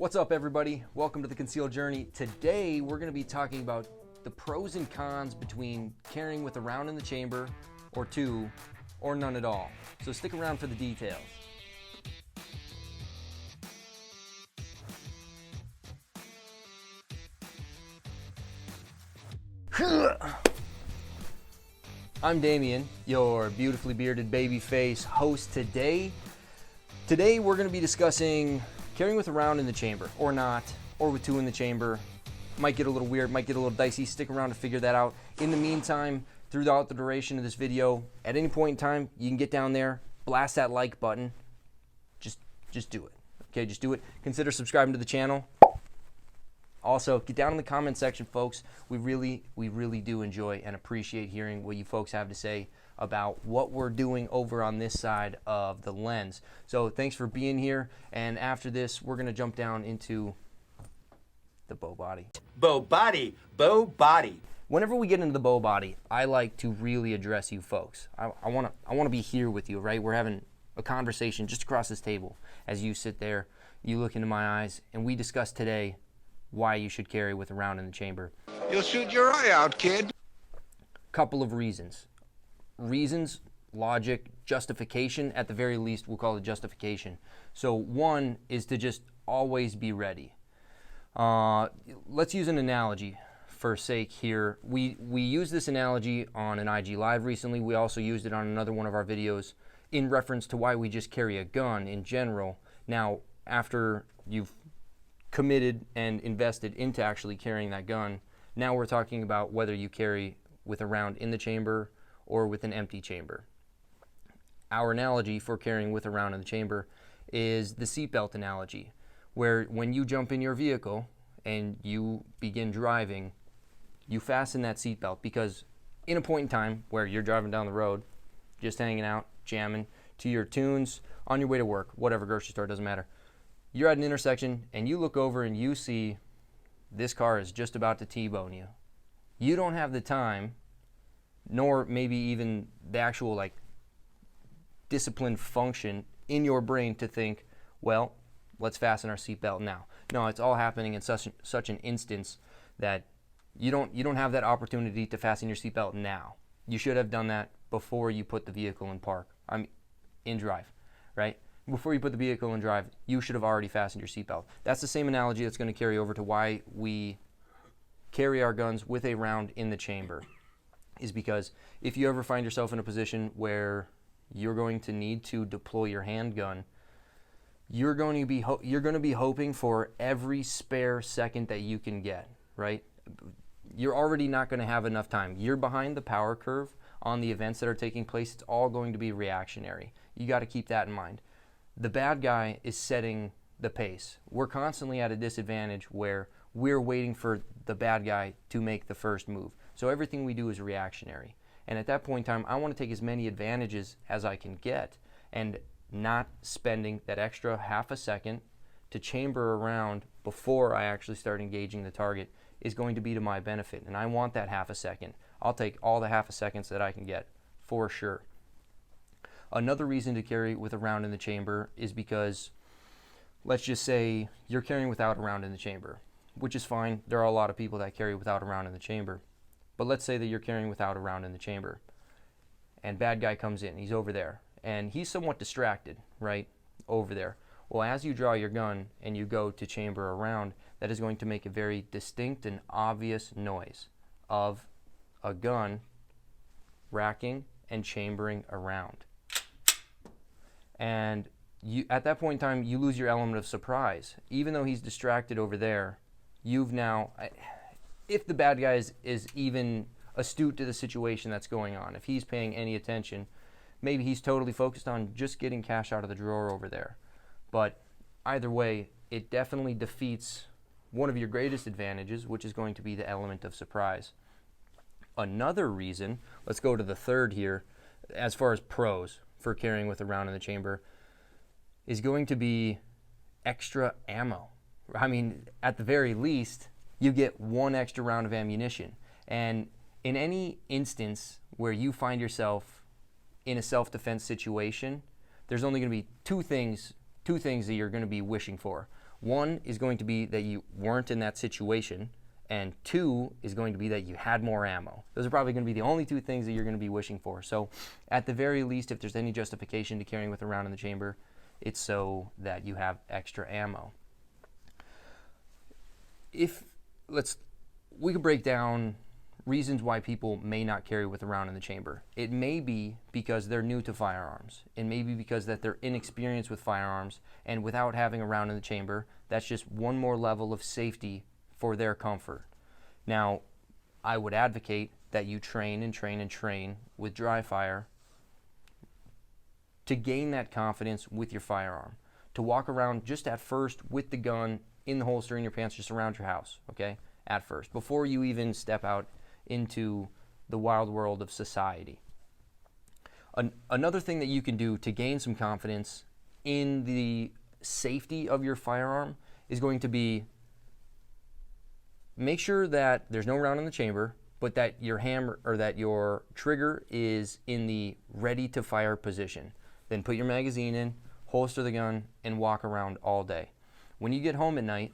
What's up, everybody? Welcome to the Concealed Journey. Today we're going to be talking about the pros and cons between carrying with a round in the chamber, or two, or none at all. So stick around for the details. I'm Damien, your beautifully bearded baby face host today. Today we're going to be discussing carrying with a round in the chamber, or not, or with two in the chamber. Might get a little weird, might get a little dicey. Stick around to figure that out. In the meantime, throughout the duration of this video, at any point in time, you can get down there, blast that like button. Just do it. Okay, just do it. Consider subscribing to the channel. Also, get down in the comment section, folks. We really do enjoy and appreciate hearing what you folks have to say about what we're doing over on this side of the lens. So thanks for being here. And after this, we're going to jump down into the bow body. Bow body. Whenever we get into the bow body, I like to really address you folks. I want to be here with you, right? We're having a conversation just across this table as you sit there, you look into my eyes, and we discuss today why you should carry with a round in the chamber. You'll shoot your eye out, kid. Couple of reasons. Logic, justification. At the very least, we'll call it justification. So one is to just always be ready. Let's use an analogy for sake here. We used this analogy on an IG Live recently. We also used it on another one of our videos in reference to why we just carry a gun in general. Now, after you've committed and invested into actually carrying that gun, now we're talking about whether you carry with a round in the chamber or with an empty chamber. Our analogy for carrying with a round in the chamber is the seatbelt analogy, where when you jump in your vehicle and you begin driving, you fasten that seatbelt, because in a point in time where you're driving down the road, just hanging out, jamming to your tunes, on your way to work, whatever, grocery store, doesn't matter, you're at an intersection and you look over and you see this car is just about to T-bone you. You don't have the time, nor maybe even the actual disciplined function in your brain to think, well, let's fasten our seatbelt now. No, it's all happening in such an instance that you don't have that opportunity to fasten your seatbelt now. You should have done that before you put the vehicle in drive, right? Before you put the vehicle in drive, you should have already fastened your seatbelt. That's the same analogy that's going to carry over to why we carry our guns with a round in the chamber, is because if you ever find yourself in a position where you're going to need to deploy your handgun, you're going to be hoping for every spare second that you can get, right? You're already not going to have enough time. You're behind the power curve on the events that are taking place. It's all going to be reactionary. You got to keep that in mind. The bad guy is setting the pace. We're constantly at a disadvantage where we're waiting for the bad guy to make the first move. So everything we do is reactionary. And at that point in time, I want to take as many advantages as I can get, and not spending that extra half a second to chamber around before I actually start engaging the target is going to be to my benefit. And I want that half a second. I'll take all the half a seconds that I can get, for sure. Another reason to carry with a round in the chamber is because, let's just say you're carrying without a round in the chamber, which is fine. There are a lot of people that carry without a round in the chamber. But let's say that you're carrying without a round in the chamber, and bad guy comes in. He's over there, and he's somewhat distracted, right, over there. Well, as you draw your gun and you go to chamber a round, that is going to make a very distinct and obvious noise of a gun racking and chambering a round. And at that point in time, you lose your element of surprise. Even though he's distracted over there, you've now, if the bad guy is even astute to the situation that's going on, if he's paying any attention, maybe he's totally focused on just getting cash out of the drawer over there. But either way, it definitely defeats one of your greatest advantages, which is going to be the element of surprise. Another reason, let's go to the third here, as far as pros for carrying with a round in the chamber, is going to be extra ammo. I mean, at the very least, you get one extra round of ammunition. And in any instance where you find yourself in a self-defense situation, there's only going to be two things that you're going to be wishing for. One is going to be that you weren't in that situation, and two is going to be that you had more ammo. Those are probably going to be the only two things that you're going to be wishing for. So at the very least, if there's any justification to carrying with a round in the chamber, it's so that you have extra ammo. We could break down reasons why people may not carry with a round in the chamber. It may be because they're new to firearms. It may be because that they're inexperienced with firearms, and without having a round in the chamber, that's just one more level of safety for their comfort. Now, I would advocate that you train and train and train with dry fire to gain that confidence with your firearm. To walk around just at first with the gun in the holster in your pants just around your house, okay? At first, before you even step out into the wild world of society. Another thing that you can do to gain some confidence in the safety of your firearm is going to be make sure that there's no round in the chamber, but that your hammer or that your trigger is in the ready to fire position. Then put your magazine in, holster the gun, and walk around all day. When you get home at night,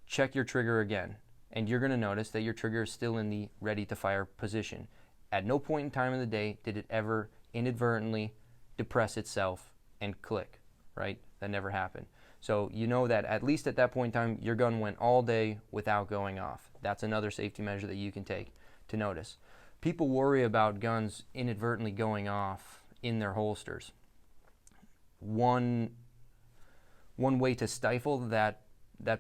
check your trigger again, and you're going to notice that your trigger is still in the ready to fire position. At no point in time of the day did it ever inadvertently depress itself and click, right? That never happened. So you know that at least at that point in time, your gun went all day without going off. That's another safety measure that you can take to notice. People worry about guns inadvertently going off in their holsters. One way to stifle that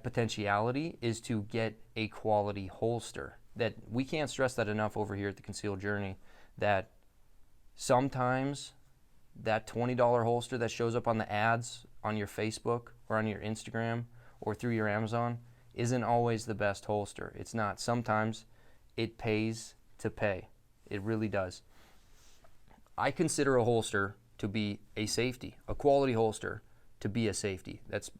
potentiality is to get a quality holster. That we can't stress that enough over here at the Concealed Journey, that sometimes that $20 holster that shows up on the ads on your Facebook or on your Instagram or through your Amazon isn't always the best holster. It's not. Sometimes it pays to pay. It really does. I consider a holster to be a safety, a quality holster to be a safety. That's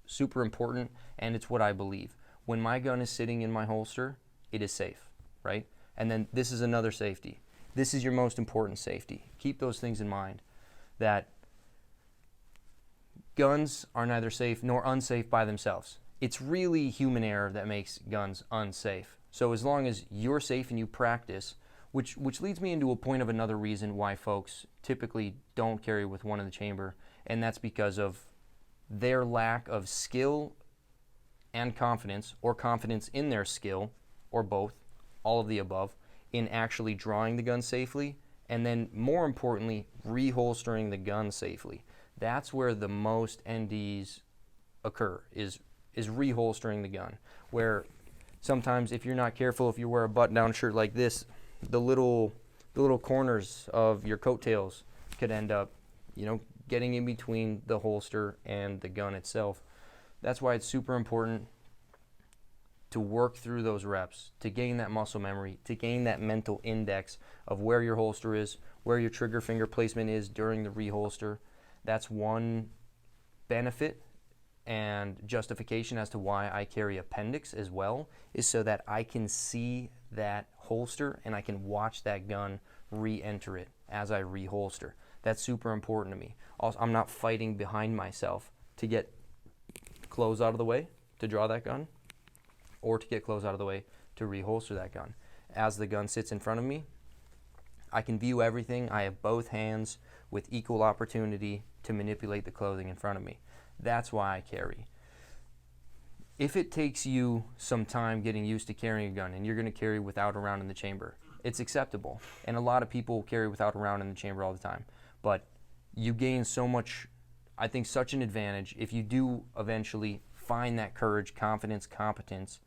super important, and it's what I believe. When my gun is sitting in my holster, it is safe, right? And then this is another safety. This is your most important safety. Keep those things in mind, that guns are neither safe nor unsafe by themselves. It's really human error that makes guns unsafe. So as long as you're safe and you practice, which leads me into a point of another reason why folks typically don't carry with one in the chamber, and that's because of their lack of skill and confidence, or confidence in their skill, or both, all of the above, in actually drawing the gun safely, and then more importantly, reholstering the gun safely. That's where the most NDs occur, is reholstering the gun. Where sometimes if you're not careful, if you wear a button-down shirt like this, the little corners of your coattails could end up, getting in between the holster and the gun itself. That's why it's super important to work through those reps, to gain that muscle memory, to gain that mental index of where your holster is, where your trigger finger placement is during the reholster. That's one benefit and justification as to why I carry appendix as well, is so that I can see that holster and I can watch that gun re-enter it as I reholster. That's super important to me. Also, I'm not fighting behind myself to get clothes out of the way to draw that gun, or to get clothes out of the way to reholster that gun. As the gun sits in front of me, I can view everything. I have both hands with equal opportunity to manipulate the clothing in front of me. That's why I carry. If it takes you some time getting used to carrying a gun and you're going to carry without a round in the chamber, it's acceptable. And a lot of people carry without a round in the chamber all the time. But you gain so much, I think, such an advantage if you do eventually find that courage, confidence, competence,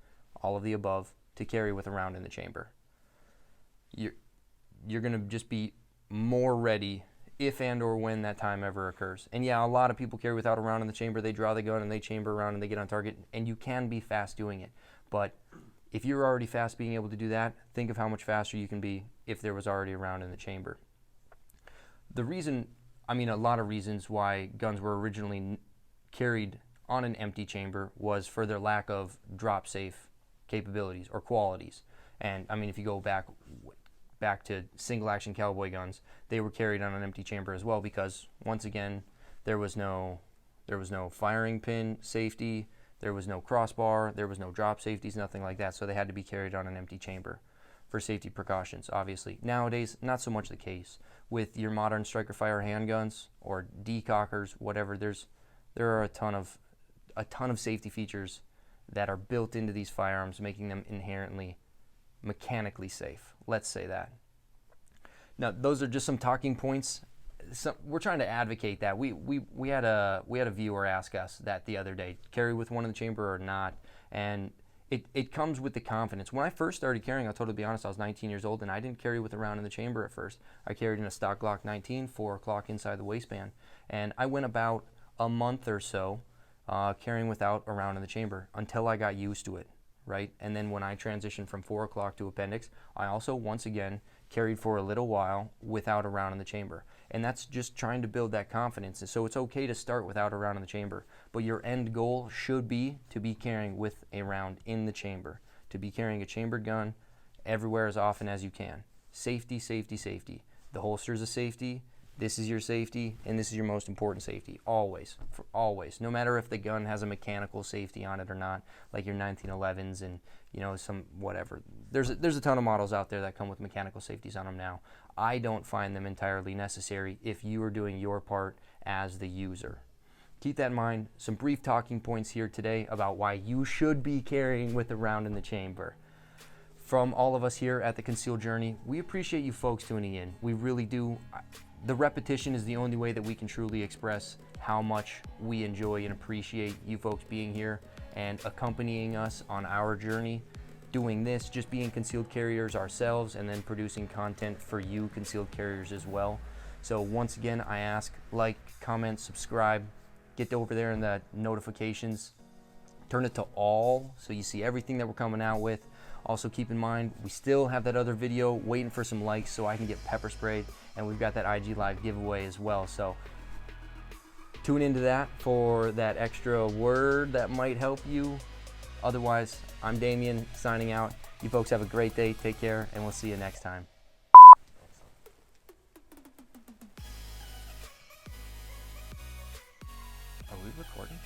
all of the above, to carry with a round in the chamber. You're going to just be more ready if and or when that time ever occurs. And yeah, a lot of people carry without a round in the chamber. They draw the gun and they chamber around and they get on target, and you can be fast doing it. But if you're already fast being able to do that, think of how much faster you can be if there was already a round in the chamber. A lot of reasons why guns were originally carried on an empty chamber was for their lack of drop safe capabilities or qualities. And if you go back to single action cowboy guns, they were carried on an empty chamber as well, because once again there was no firing pin safety, There was no crossbar, there was no drop safeties, nothing like that. So they had to be carried on an empty chamber for safety precautions, obviously. Nowadays, not so much the case. With your modern striker fire handguns or decockers, whatever, there are a ton of safety features that are built into these firearms, making them inherently mechanically safe. Let's say that. Now, those are just some talking points. We're trying to advocate that. We had a viewer ask us that the other day, carry with one in the chamber or not, and it comes with the confidence. When I first started carrying, I'll totally be honest, I was 19 years old, and I didn't carry with a round in the chamber at first. I carried in a stock Glock 19, 4 o'clock inside the waistband, and I went about a month or so carrying without a round in the chamber until I got used to it, right? And then when I transitioned from 4 o'clock to appendix, I also once again carried for a little while without a round in the chamber. And that's just trying to build that confidence. And so it's okay to start without a round in the chamber, but your end goal should be to be carrying with a round in the chamber, to be carrying a chambered gun everywhere as often as you can. Safety, safety, safety. The holster is a safety. This is your safety, and this is your most important safety, always, always. No matter if the gun has a mechanical safety on it or not, like your 1911s and some whatever. There's a ton of models out there that come with mechanical safeties on them now. I don't find them entirely necessary if you are doing your part as the user. Keep that in mind. Some brief talking points here today about why you should be carrying with a round in the chamber. From all of us here at the Concealed Journey, we appreciate you folks tuning in. We really do. The repetition is the only way that we can truly express how much we enjoy and appreciate you folks being here and accompanying us on our journey, doing this, just being concealed carriers ourselves, and then producing content for you concealed carriers as well. So once again, I ask, like, comment, subscribe, get over there in the notifications, turn it to all so you see everything that we're coming out with. Also keep in mind, we still have that other video waiting for some likes so I can get pepper sprayed, and we've got that IG Live giveaway as well. So tune into that for that extra word that might help you. Otherwise, I'm Damien signing out. You folks have a great day, take care, and we'll see you next time. Are we recording?